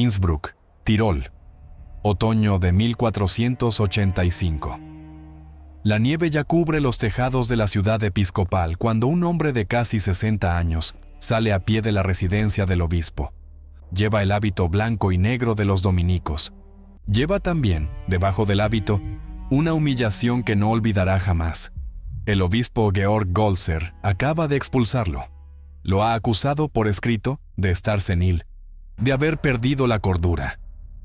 Innsbruck, Tirol, otoño de 1485. La nieve ya cubre los tejados de la ciudad episcopal cuando un hombre de casi 60 años sale a pie de la residencia del obispo. Lleva el hábito blanco y negro de los dominicos. Lleva también, debajo del hábito, una humillación que no olvidará jamás. El obispo Georg Goltzer acaba de expulsarlo. Lo ha acusado por escrito de estar senil, de haber perdido la cordura,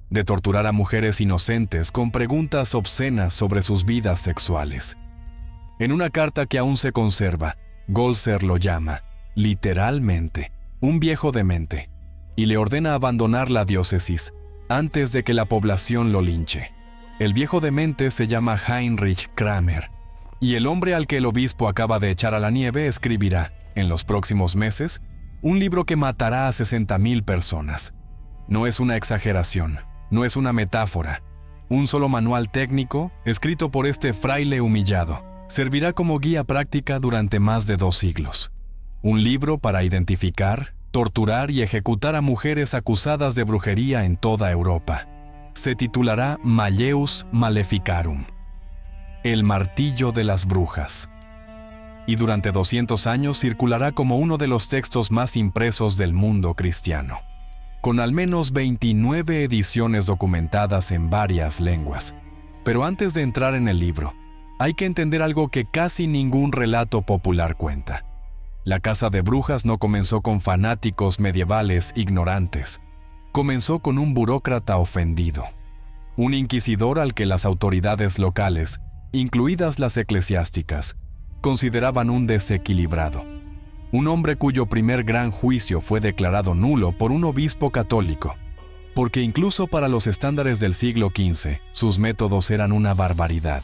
de torturar a mujeres inocentes con preguntas obscenas sobre sus vidas sexuales. En una carta que aún se conserva, Goltzer lo llama, literalmente, un viejo demente, y le ordena abandonar la diócesis antes de que la población lo linche. El viejo demente se llama Heinrich Kramer, y el hombre al que el obispo acaba de echar a la nieve escribirá, en los próximos meses, un libro que matará a 60,000 personas. No es una exageración, no es una metáfora. Un solo manual técnico, escrito por este fraile humillado, servirá como guía práctica durante más de 2 siglos. Un libro para identificar, torturar y ejecutar a mujeres acusadas de brujería en toda Europa. Se titulará Malleus Maleficarum, el martillo de las brujas. Y durante 200 años circulará como uno de los textos más impresos del mundo cristiano, con al menos 29 ediciones documentadas en varias lenguas. Pero antes de entrar en el libro, hay que entender algo que casi ningún relato popular cuenta. La caza de brujas no comenzó con fanáticos medievales ignorantes. Comenzó con un burócrata ofendido, un inquisidor al que las autoridades locales, incluidas las eclesiásticas, consideraban un desequilibrado. Un hombre cuyo primer gran juicio fue declarado nulo por un obispo católico, porque incluso para los estándares del siglo XV, sus métodos eran una barbaridad.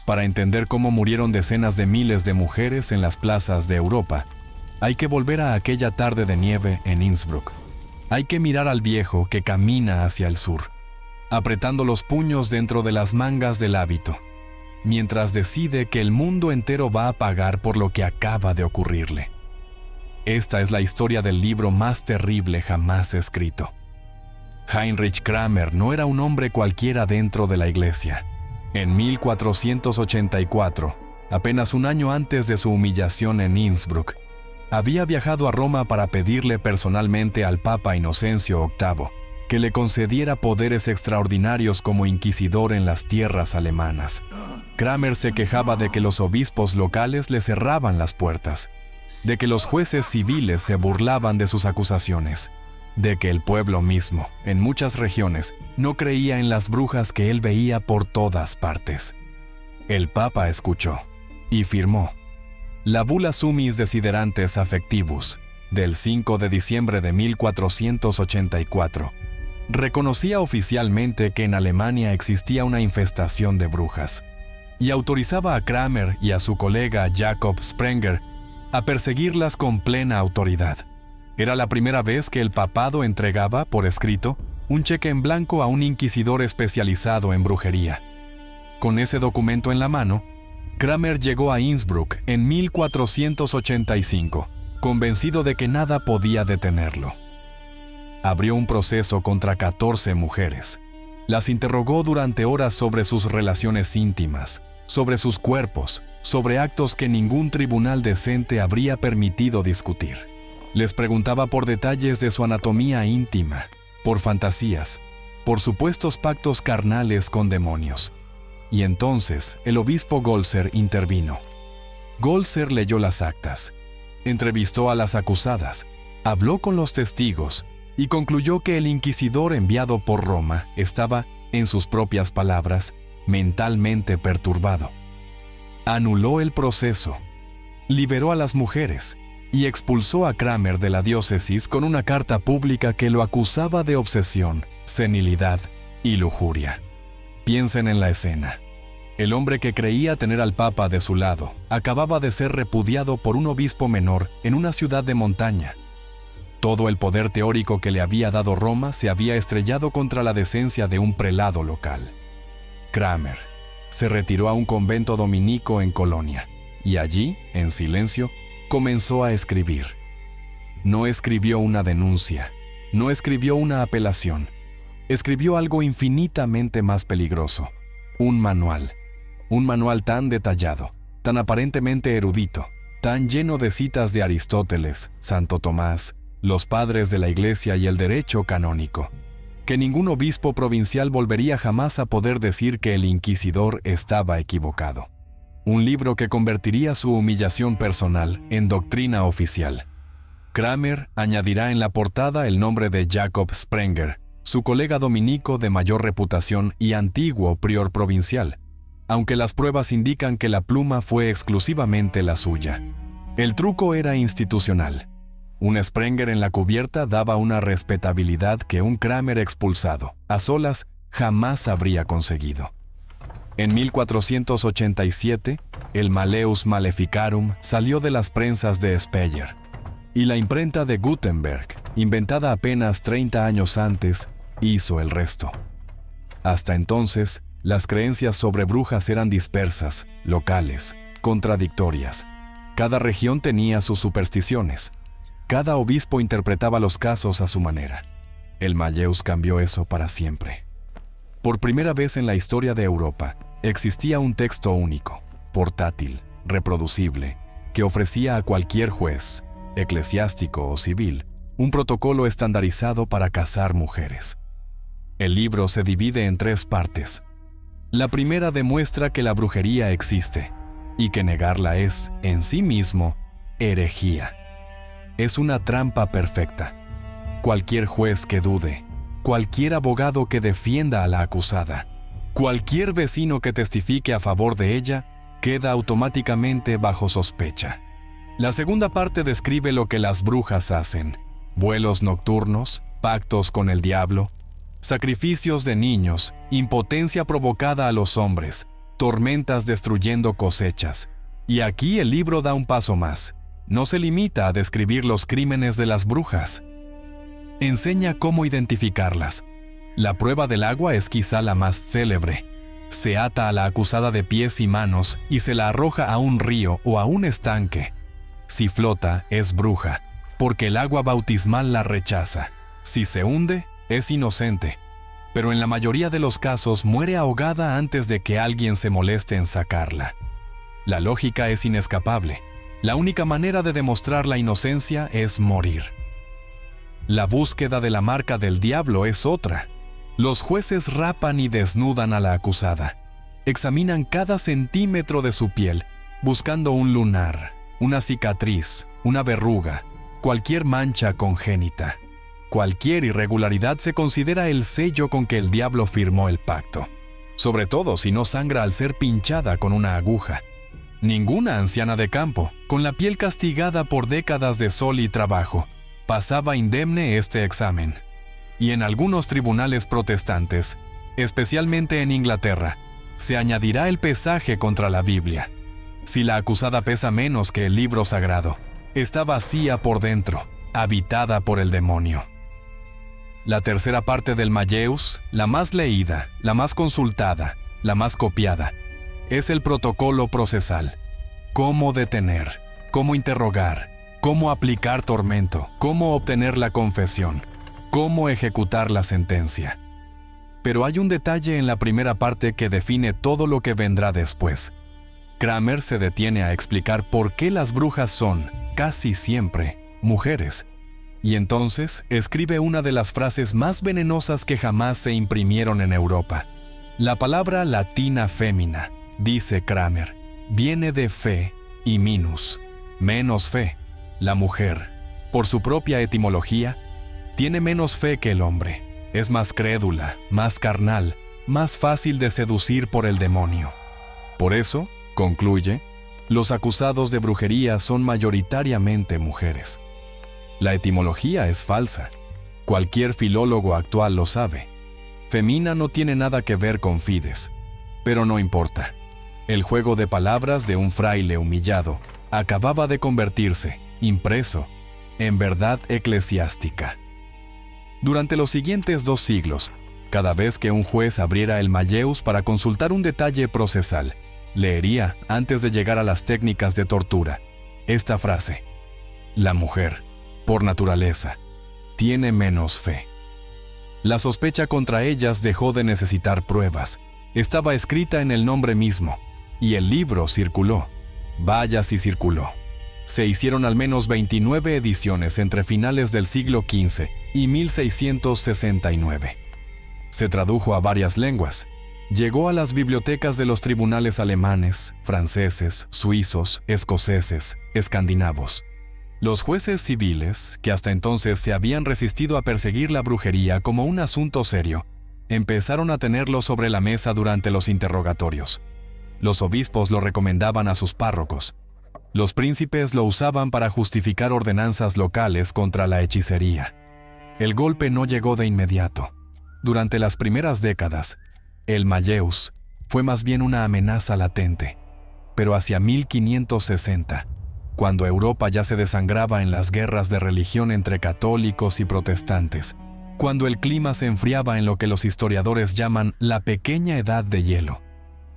Para entender cómo murieron decenas de miles de mujeres en las plazas de Europa, hay que volver a aquella tarde de nieve en Innsbruck. Hay que mirar al viejo que camina hacia el sur, apretando los puños dentro de las mangas del hábito, mientras decide que el mundo entero va a pagar por lo que acaba de ocurrirle. Esta es la historia del libro más terrible jamás escrito. Heinrich Kramer no era un hombre cualquiera dentro de la iglesia. En 1484, apenas un año antes de su humillación en Innsbruck, había viajado a Roma para pedirle personalmente al Papa Inocencio VIII que le concediera poderes extraordinarios como inquisidor en las tierras alemanas. Kramer se quejaba de que los obispos locales le cerraban las puertas, de que los jueces civiles se burlaban de sus acusaciones, de que el pueblo mismo, en muchas regiones, no creía en las brujas que él veía por todas partes. El Papa escuchó y firmó la Bula Summis Desiderantes Affectivus del 5 de diciembre de 1484. Reconocía oficialmente que en Alemania existía una infestación de brujas y autorizaba a Kramer y a su colega Jakob Sprenger a perseguirlas con plena autoridad. Era la primera vez que el papado entregaba, por escrito, un cheque en blanco a un inquisidor especializado en brujería. Con ese documento en la mano, Kramer llegó a Innsbruck en 1485, convencido de que nada podía detenerlo. Abrió un proceso contra 14 mujeres. Las interrogó durante horas sobre sus relaciones íntimas, sobre sus cuerpos, sobre actos que ningún tribunal decente habría permitido discutir. Les preguntaba por detalles de su anatomía íntima, por fantasías, por supuestos pactos carnales con demonios. Y entonces el obispo Goltzer intervino. Goltzer leyó las actas, entrevistó a las acusadas, habló con los testigos y concluyó que el inquisidor enviado por Roma estaba, en sus propias palabras, mentalmente perturbado. Anuló el proceso, liberó a las mujeres y expulsó a Kramer de la diócesis con una carta pública que lo acusaba de obsesión, senilidad y lujuria. Piensen en la escena. El hombre que creía tener al Papa de su lado acababa de ser repudiado por un obispo menor en una ciudad de montaña. Todo el poder teórico que le había dado Roma se había estrellado contra la decencia de un prelado local. Kramer se retiró a un convento dominico en Colonia y allí, en silencio, comenzó a escribir. No escribió una denuncia, no escribió una apelación. Escribió algo infinitamente más peligroso. Un manual. Un manual tan detallado, tan aparentemente erudito, tan lleno de citas de Aristóteles, Santo Tomás, los padres de la Iglesia y el derecho canónico, que ningún obispo provincial volvería jamás a poder decir que el inquisidor estaba equivocado. Un libro que convertiría su humillación personal en doctrina oficial. Kramer añadirá en la portada el nombre de Jacob Sprenger, su colega dominico de mayor reputación y antiguo prior provincial, aunque las pruebas indican que la pluma fue exclusivamente la suya. El truco era institucional. Un Sprenger en la cubierta daba una respetabilidad que un Kramer expulsado, a solas, jamás habría conseguido. En 1487, el Malleus Maleficarum salió de las prensas de Speyer, y la imprenta de Gutenberg, inventada apenas 30 años antes, hizo el resto. Hasta entonces, las creencias sobre brujas eran dispersas, locales, contradictorias. Cada región tenía sus supersticiones. Cada obispo interpretaba los casos a su manera. El Malleus cambió eso para siempre. Por primera vez en la historia de Europa, existía un texto único, portátil, reproducible, que ofrecía a cualquier juez, eclesiástico o civil, un protocolo estandarizado para casar mujeres. El libro se divide en 3 partes. La primera demuestra que la brujería existe y que negarla es, en sí mismo, herejía. Es una trampa perfecta. Cualquier juez que dude, cualquier abogado que defienda a la acusada, cualquier vecino que testifique a favor de ella, queda automáticamente bajo sospecha. La segunda parte describe lo que las brujas hacen: vuelos nocturnos, pactos con el diablo, sacrificios de niños, impotencia provocada a los hombres, tormentas destruyendo cosechas. Y aquí el libro da un paso más. No se limita a describir los crímenes de las brujas. Enseña cómo identificarlas. La prueba del agua es quizá la más célebre. Se ata a la acusada de pies y manos y se la arroja a un río o a un estanque. Si flota, es bruja, porque el agua bautismal la rechaza. Si se hunde, es inocente. Pero en la mayoría de los casos muere ahogada antes de que alguien se moleste en sacarla. La lógica es inescapable. La única manera de demostrar la inocencia es morir. La búsqueda de la marca del diablo es otra. Los jueces rapan y desnudan a la acusada. Examinan cada centímetro de su piel, buscando un lunar, una cicatriz, una verruga, cualquier mancha congénita. Cualquier irregularidad se considera el sello con que el diablo firmó el pacto, sobre todo si no sangra al ser pinchada con una aguja. Ninguna anciana de campo, con la piel castigada por décadas de sol y trabajo, pasaba indemne este examen. Y en algunos tribunales protestantes, especialmente en Inglaterra, se añadirá el pesaje contra la Biblia. Si la acusada pesa menos que el libro sagrado, está vacía por dentro, habitada por el demonio. La tercera parte del Malleus, la más leída, la más consultada, la más copiada, es el protocolo procesal. Cómo detener, cómo interrogar, cómo aplicar tormento, cómo obtener la confesión, cómo ejecutar la sentencia. Pero hay un detalle en la primera parte que define todo lo que vendrá después. Kramer se detiene a explicar por qué las brujas son, casi siempre, mujeres. Y entonces escribe una de las frases más venenosas que jamás se imprimieron en Europa. La palabra latina fémina, dice Kramer, viene de fe y minus, menos fe. La mujer, por su propia etimología, tiene menos fe que el hombre. Es más crédula, más carnal, más fácil de seducir por el demonio. Por eso, concluye, los acusados de brujería son mayoritariamente mujeres. La etimología es falsa. Cualquier filólogo actual lo sabe. Femina no tiene nada que ver con fides, pero no importa. El juego de palabras de un fraile humillado acababa de convertirse, impreso, en verdad eclesiástica. Durante los siguientes 2 siglos, cada vez que un juez abriera el Malleus para consultar un detalle procesal, leería, antes de llegar a las técnicas de tortura, esta frase: la mujer, por naturaleza, tiene menos fe. La sospecha contra ellas dejó de necesitar pruebas. Estaba escrita en el nombre mismo, y el libro circuló. Vaya si circuló. Se hicieron al menos 29 ediciones entre finales del siglo XV y 1669. Se tradujo a varias lenguas. Llegó a las bibliotecas de los tribunales alemanes, franceses, suizos, escoceses, escandinavos. Los jueces civiles, que hasta entonces se habían resistido a perseguir la brujería como un asunto serio, empezaron a tenerlo sobre la mesa durante los interrogatorios. Los obispos lo recomendaban a sus párrocos. Los príncipes lo usaban para justificar ordenanzas locales contra la hechicería. El golpe no llegó de inmediato. Durante las primeras décadas, el Malleus fue más bien una amenaza latente. Pero hacia 1560, cuando Europa ya se desangraba en las guerras de religión entre católicos y protestantes, cuando el clima se enfriaba en lo que los historiadores llaman la pequeña edad de hielo,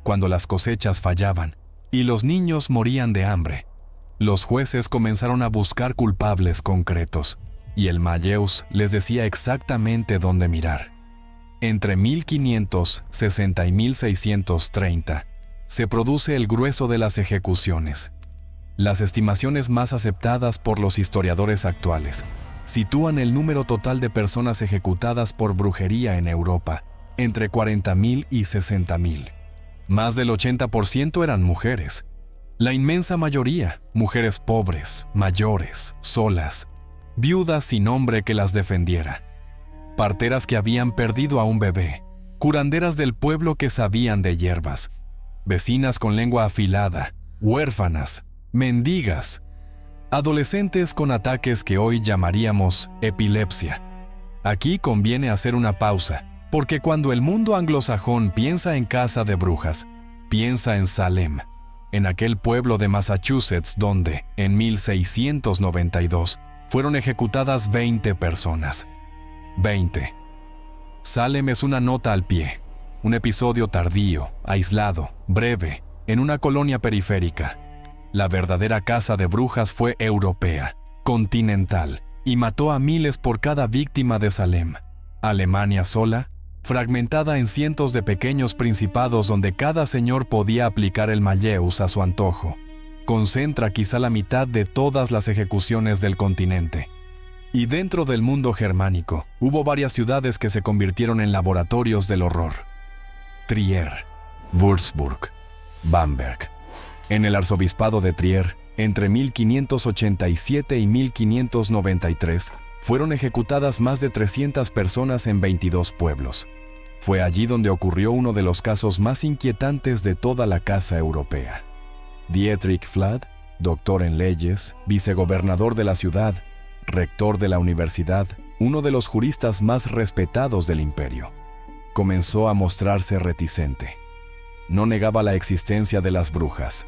cuando las cosechas fallaban y los niños morían de hambre, los jueces comenzaron a buscar culpables concretos, y el Malleus les decía exactamente dónde mirar. Entre 1560 y 1630 se produce el grueso de las ejecuciones. Las estimaciones más aceptadas por los historiadores actuales sitúan el número total de personas ejecutadas por brujería en Europa entre 40.000 y 60.000. Más del 80% eran mujeres. La inmensa mayoría, mujeres pobres, mayores, solas, viudas sin hombre que las defendiera, parteras que habían perdido a un bebé, curanderas del pueblo que sabían de hierbas, vecinas con lengua afilada, huérfanas, mendigas, adolescentes con ataques que hoy llamaríamos epilepsia. Aquí conviene hacer una pausa, porque cuando el mundo anglosajón piensa en casa de brujas, piensa en Salem, en aquel pueblo de Massachusetts donde, en 1692, fueron ejecutadas 20 personas. 20. Salem es una nota al pie, un episodio tardío, aislado, breve, en una colonia periférica. La verdadera casa de brujas fue europea, continental, y mató a miles por cada víctima de Salem. Alemania sola, fragmentada en cientos de pequeños principados donde cada señor podía aplicar el Malleus a su antojo, concentra quizá la mitad de todas las ejecuciones del continente. Y dentro del mundo germánico, hubo varias ciudades que se convirtieron en laboratorios del horror. Trier, Würzburg, Bamberg. En el arzobispado de Trier, entre 1587 y 1593, fueron ejecutadas más de 300 personas en 22 pueblos. Fue allí donde ocurrió uno de los casos más inquietantes de toda la casa europea. Dietrich Flad, doctor en leyes, vicegobernador de la ciudad, rector de la universidad, uno de los juristas más respetados del imperio, comenzó a mostrarse reticente. No negaba la existencia de las brujas.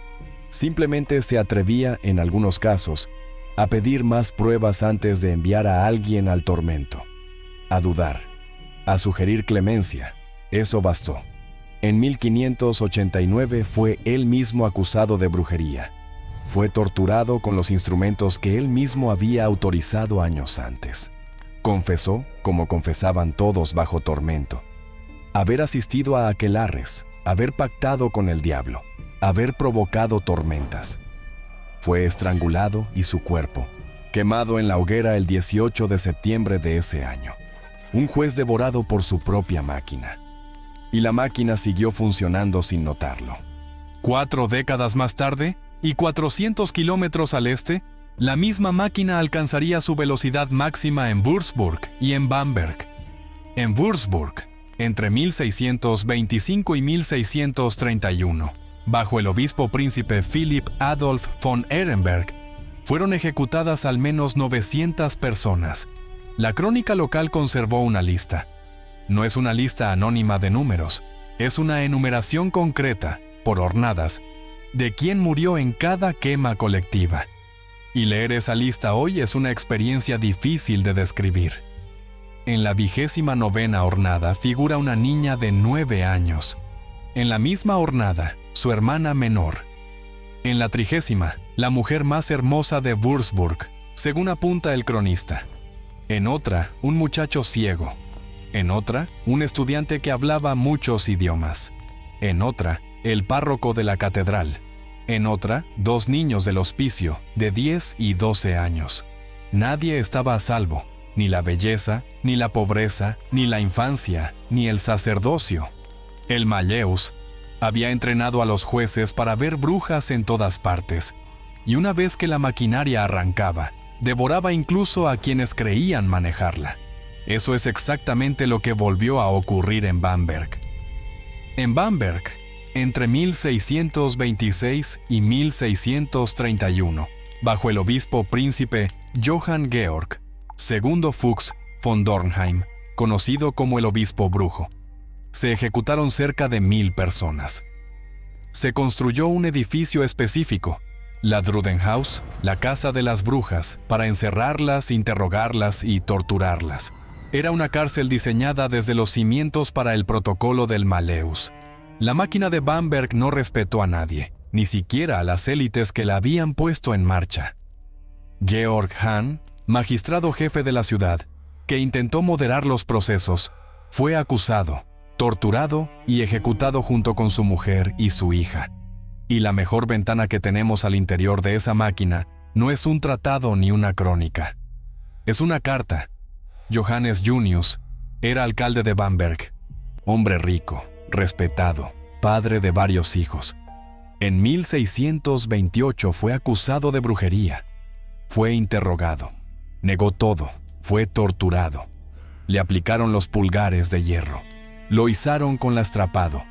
Simplemente se atrevía, en algunos casos, a pedir más pruebas antes de enviar a alguien al tormento. A dudar, a sugerir clemencia. Eso bastó. En 1589 fue él mismo acusado de brujería. Fue torturado con los instrumentos que él mismo había autorizado años antes. Confesó, como confesaban todos bajo tormento, haber asistido a aquelarres, haber pactado con el diablo, haber provocado tormentas. Fue estrangulado y su cuerpo, quemado en la hoguera el 18 de septiembre de ese año. Un juez devorado por su propia máquina. Y la máquina siguió funcionando sin notarlo. 4 décadas más tarde, y 400 kilómetros al este, la misma máquina alcanzaría su velocidad máxima en Würzburg y en Bamberg. En Würzburg, entre 1625 y 1631, bajo el obispo príncipe Philipp Adolf von Ehrenberg, fueron ejecutadas al menos 900 personas. La crónica local conservó una lista. No es una lista anónima de números, es una enumeración concreta, por hornadas, de quién murió en cada quema colectiva. Y leer esa lista hoy es una experiencia difícil de describir. En la 29ª hornada figura una niña de 9 años. En la misma hornada, su hermana menor. En la 30ª, la mujer más hermosa de Würzburg, según apunta el cronista. En otra, un muchacho ciego. En otra, un estudiante que hablaba muchos idiomas. En otra, el párroco de la catedral. En otra, 2 niños del hospicio, de 10 y 12 años. Nadie estaba a salvo, ni la belleza, ni la pobreza, ni la infancia, ni el sacerdocio. El Malleus había entrenado a los jueces para ver brujas en todas partes, y una vez que la maquinaria arrancaba, devoraba incluso a quienes creían manejarla. Eso es exactamente lo que volvió a ocurrir en Bamberg. En Bamberg, entre 1626 y 1631, bajo el obispo príncipe Johann Georg II Fuchs von Dornheim, conocido como el obispo brujo, se ejecutaron cerca de 1000 personas. Se construyó un edificio específico, la Drudenhaus, la casa de las brujas, para encerrarlas, interrogarlas y torturarlas. Era una cárcel diseñada desde los cimientos para el protocolo del Malleus. La máquina de Bamberg no respetó a nadie, ni siquiera a las élites que la habían puesto en marcha. Georg Hahn, magistrado jefe de la ciudad, que intentó moderar los procesos, fue acusado, torturado y ejecutado junto con su mujer y su hija. Y la mejor ventana que tenemos al interior de esa máquina no es un tratado ni una crónica. Es una carta. Johannes Junius era alcalde de Bamberg, hombre rico, respetado, padre de varios hijos. En 1628 fue acusado de brujería. Fue interrogado. Negó todo. Fue torturado. Le aplicaron los pulgares de hierro. Lo izaron con lastrapado,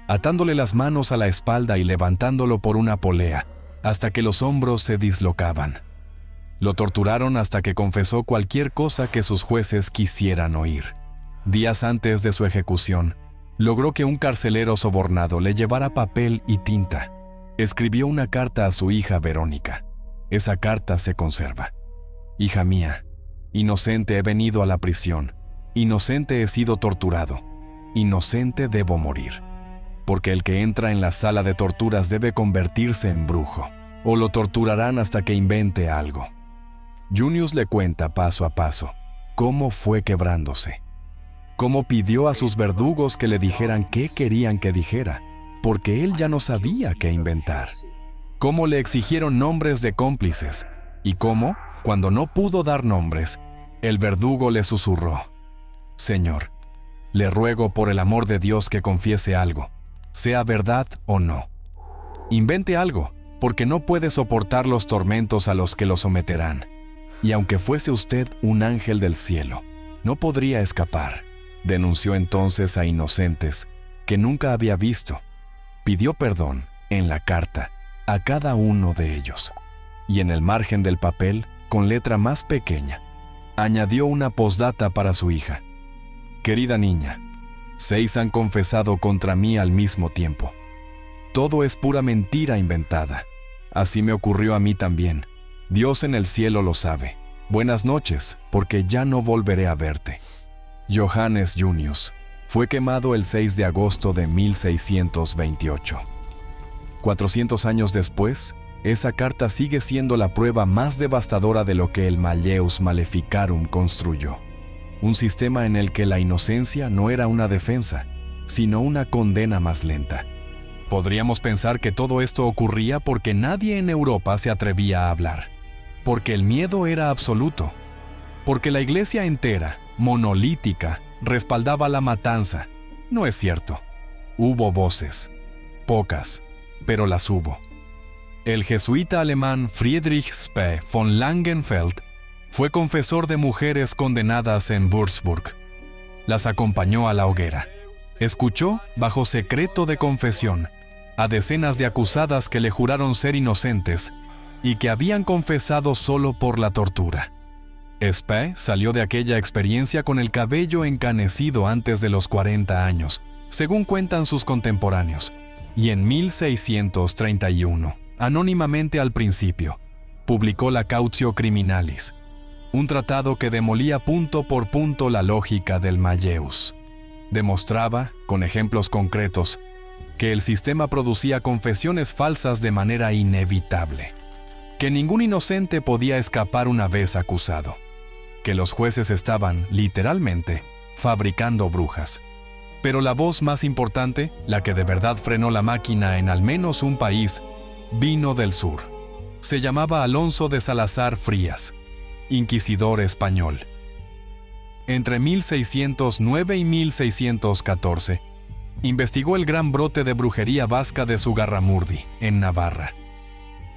atándole las manos a la espalda y levantándolo por una polea, hasta que los hombros se dislocaban. Lo torturaron hasta que confesó cualquier cosa que sus jueces quisieran oír. Días antes de su ejecución, logró que un carcelero sobornado le llevara papel y tinta. Escribió una carta a su hija Verónica. Esa carta se conserva. Hija mía, inocente he venido a la prisión, inocente he sido torturado, inocente debo morir. Porque el que entra en la sala de torturas debe convertirse en brujo, o lo torturarán hasta que invente algo. Junius le cuenta paso a paso cómo fue quebrándose, cómo pidió a sus verdugos que le dijeran qué querían que dijera, porque él ya no sabía qué inventar, cómo le exigieron nombres de cómplices, y cómo, cuando no pudo dar nombres, el verdugo le susurró: Señor, le ruego por el amor de Dios que confiese algo, sea verdad o no. Invente algo, porque no puede soportar los tormentos a los que lo someterán. Y aunque fuese usted un ángel del cielo, no podría escapar. Denunció entonces a inocentes que nunca había visto. Pidió perdón, en la carta, a cada uno de ellos. Y en el margen del papel, con letra más pequeña, añadió una postdata para su hija. Querida niña, 6 han confesado contra mí al mismo tiempo. Todo es pura mentira inventada. Así me ocurrió a mí también. Dios en el cielo lo sabe. Buenas noches, porque ya no volveré a verte. Johannes Junius fue quemado el 6 de agosto de 1628. 400 años después, esa carta sigue siendo la prueba más devastadora de lo que el Malleus Maleficarum construyó. Un sistema en el que la inocencia no era una defensa, sino una condena más lenta. Podríamos pensar que todo esto ocurría porque nadie en Europa se atrevía a hablar, porque el miedo era absoluto, porque la iglesia entera, monolítica, respaldaba la matanza. No es cierto. Hubo voces, pocas, pero las hubo. El jesuita alemán Friedrich Spee von Langenfeld fue confesor de mujeres condenadas en Würzburg. Las acompañó a la hoguera. Escuchó, bajo secreto de confesión, a decenas de acusadas que le juraron ser inocentes y que habían confesado solo por la tortura. Spee salió de aquella experiencia con el cabello encanecido antes de los 40 años, según cuentan sus contemporáneos, y en 1631, anónimamente al principio, publicó la Cautio Criminalis, un tratado que demolía punto por punto la lógica del Malleus. Demostraba, con ejemplos concretos, que el sistema producía confesiones falsas de manera inevitable, que ningún inocente podía escapar una vez acusado, que los jueces estaban, literalmente, fabricando brujas. Pero la voz más importante, la que de verdad frenó la máquina en al menos un país, vino del sur. Se llamaba Alonso de Salazar Frías, inquisidor español. Entre 1609 y 1614, investigó el gran brote de brujería vasca de Zugarramurdi, en Navarra.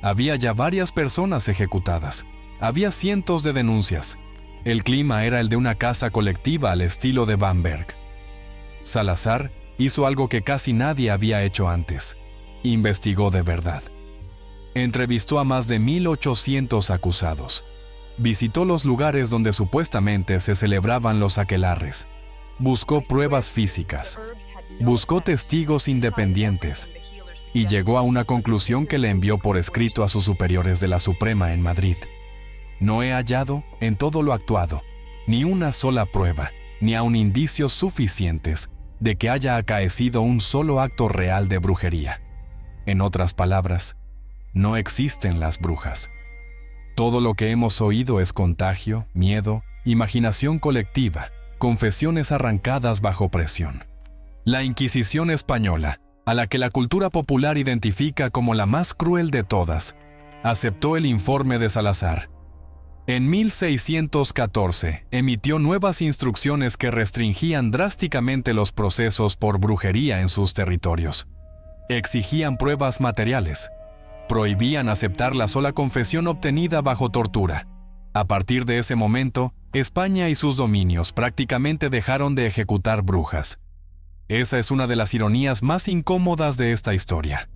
Había ya varias personas ejecutadas. Había cientos de denuncias. El clima era el de una caza colectiva al estilo de Bamberg. Salazar hizo algo que casi nadie había hecho antes. Investigó de verdad. Entrevistó a más de 1,800 acusados. Visitó los lugares donde supuestamente se celebraban los aquelarres. Buscó pruebas físicas. Buscó testigos independientes. Y llegó a una conclusión que le envió por escrito a sus superiores de la Suprema en Madrid. No he hallado, en todo lo actuado, ni una sola prueba, ni aun indicios suficientes de que haya acaecido un solo acto real de brujería. En otras palabras, no existen las brujas. Todo lo que hemos oído es contagio, miedo, imaginación colectiva, confesiones arrancadas bajo presión. La Inquisición española, a la que la cultura popular identifica como la más cruel de todas, aceptó el informe de Salazar. En 1614 emitió nuevas instrucciones que restringían drásticamente los procesos por brujería en sus territorios. Exigían pruebas materiales. Prohibían aceptar la sola confesión obtenida bajo tortura. A partir de ese momento, España y sus dominios prácticamente dejaron de ejecutar brujas. Esa es una de las ironías más incómodas de esta historia.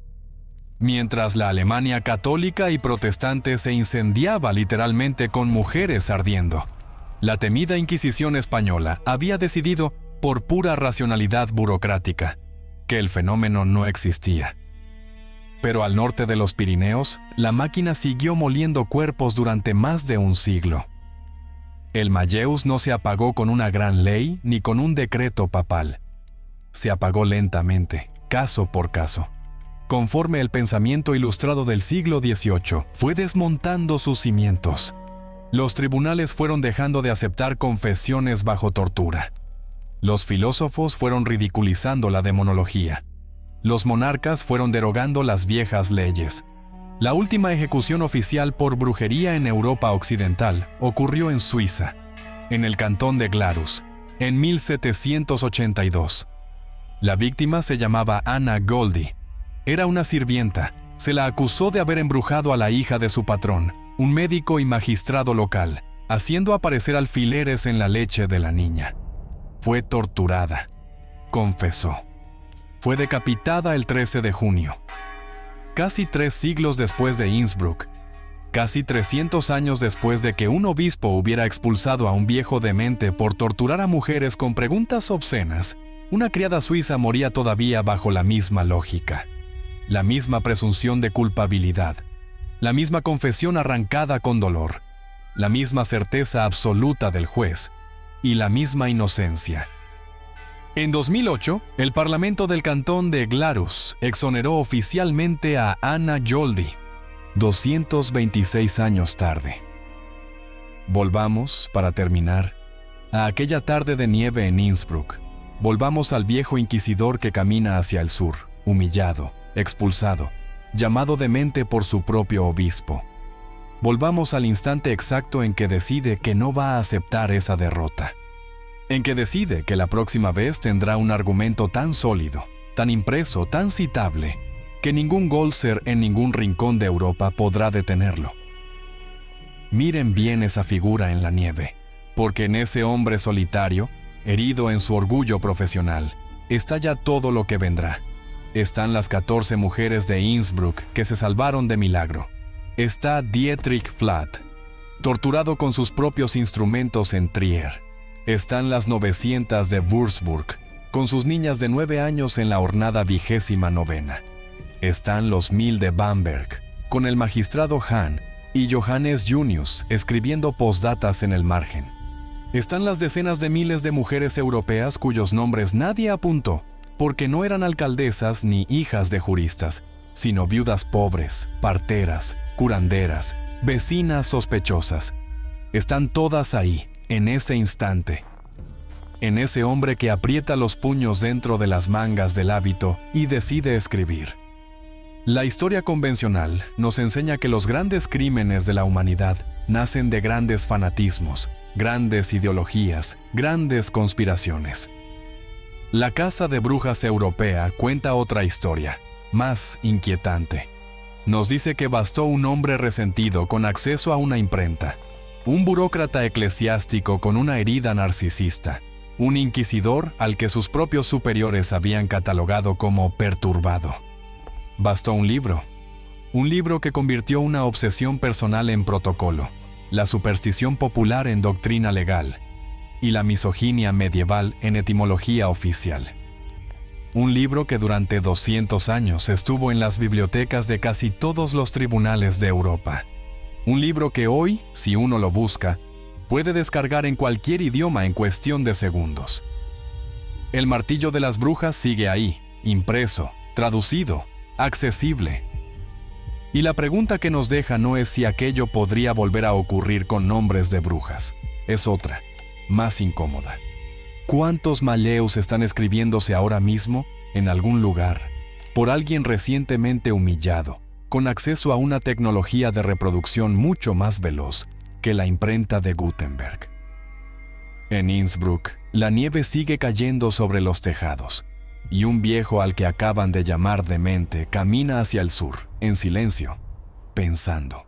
Mientras la Alemania católica y protestante se incendiaba literalmente con mujeres ardiendo, la temida Inquisición española había decidido, por pura racionalidad burocrática, que el fenómeno no existía. Pero al norte de los Pirineos, la máquina siguió moliendo cuerpos durante más de un siglo. El Mayeus no se apagó con una gran ley ni con un decreto papal. Se apagó lentamente, caso por caso. Conforme el pensamiento ilustrado del siglo XVIII fue desmontando sus cimientos, los tribunales fueron dejando de aceptar confesiones bajo tortura. Los filósofos fueron ridiculizando la demonología. Los monarcas fueron derogando las viejas leyes. La última ejecución oficial por brujería en Europa occidental ocurrió en Suiza, en el cantón de Glarus, en 1782. La víctima se llamaba Anna Goldi. Era una sirvienta. Se la acusó de haber embrujado a la hija de su patrón, un médico y magistrado local, haciendo aparecer alfileres en la leche de la niña. Fue torturada. Confesó. Fue decapitada el 13 de junio. Casi 3 siglos después de Innsbruck, casi 300 años después de que un obispo hubiera expulsado a un viejo demente por torturar a mujeres con preguntas obscenas, una criada suiza moría todavía bajo la misma lógica. La misma presunción de culpabilidad, la misma confesión arrancada con dolor, la misma certeza absoluta del juez y la misma inocencia. En 2008, el Parlamento del Cantón de Glarus exoneró oficialmente a Anna Goldi, 226 años tarde. Volvamos, para terminar, a aquella tarde de nieve en Innsbruck. Volvamos al viejo inquisidor que camina hacia el sur, humillado, expulsado, llamado demente por su propio obispo. Volvamos al instante exacto en que decide que no va a aceptar esa derrota. En que decide que la próxima vez tendrá un argumento tan sólido, tan impreso, tan citable, que ningún Goltzer en ningún rincón de Europa podrá detenerlo. Miren bien esa figura en la nieve, porque en ese hombre solitario, herido en su orgullo profesional, está ya todo lo que vendrá. Están las 14 mujeres de Innsbruck que se salvaron de milagro. Está Dietrich Flatt, torturado con sus propios instrumentos en Trier. Están las 900 de Würzburg, con sus niñas de 9 años en la hornada 29ª. Están los 1000 de Bamberg, con el magistrado Hahn y Johannes Junius escribiendo postdatas en el margen. Están las decenas de miles de mujeres europeas cuyos nombres nadie apuntó, porque no eran alcaldesas ni hijas de juristas, sino viudas pobres, parteras, curanderas, vecinas sospechosas. Están todas ahí, en ese instante, en ese hombre que aprieta los puños dentro de las mangas del hábito y decide escribir. La historia convencional nos enseña que los grandes crímenes de la humanidad nacen de grandes fanatismos, grandes ideologías, grandes conspiraciones. La Casa de Brujas europea cuenta otra historia, más inquietante. Nos dice que bastó un hombre resentido con acceso a una imprenta, un burócrata eclesiástico con una herida narcisista, un inquisidor al que sus propios superiores habían catalogado como perturbado. Bastó un libro que convirtió una obsesión personal en protocolo, la superstición popular en doctrina legal y la misoginia medieval en etimología oficial. Un libro que durante 200 años estuvo en las bibliotecas de casi todos los tribunales de Europa. Un libro que hoy, si uno lo busca, puede descargar en cualquier idioma en cuestión de segundos. El martillo de las brujas sigue ahí, impreso, traducido, accesible. Y la pregunta que nos deja no es si aquello podría volver a ocurrir con nombres de brujas. Es otra, más incómoda. ¿Cuántos maleus están escribiéndose ahora mismo en algún lugar por alguien recientemente humillado, con acceso a una tecnología de reproducción mucho más veloz que la imprenta de Gutenberg? En Innsbruck, la nieve sigue cayendo sobre los tejados, y un viejo al que acaban de llamar demente camina hacia el sur, en silencio, pensando.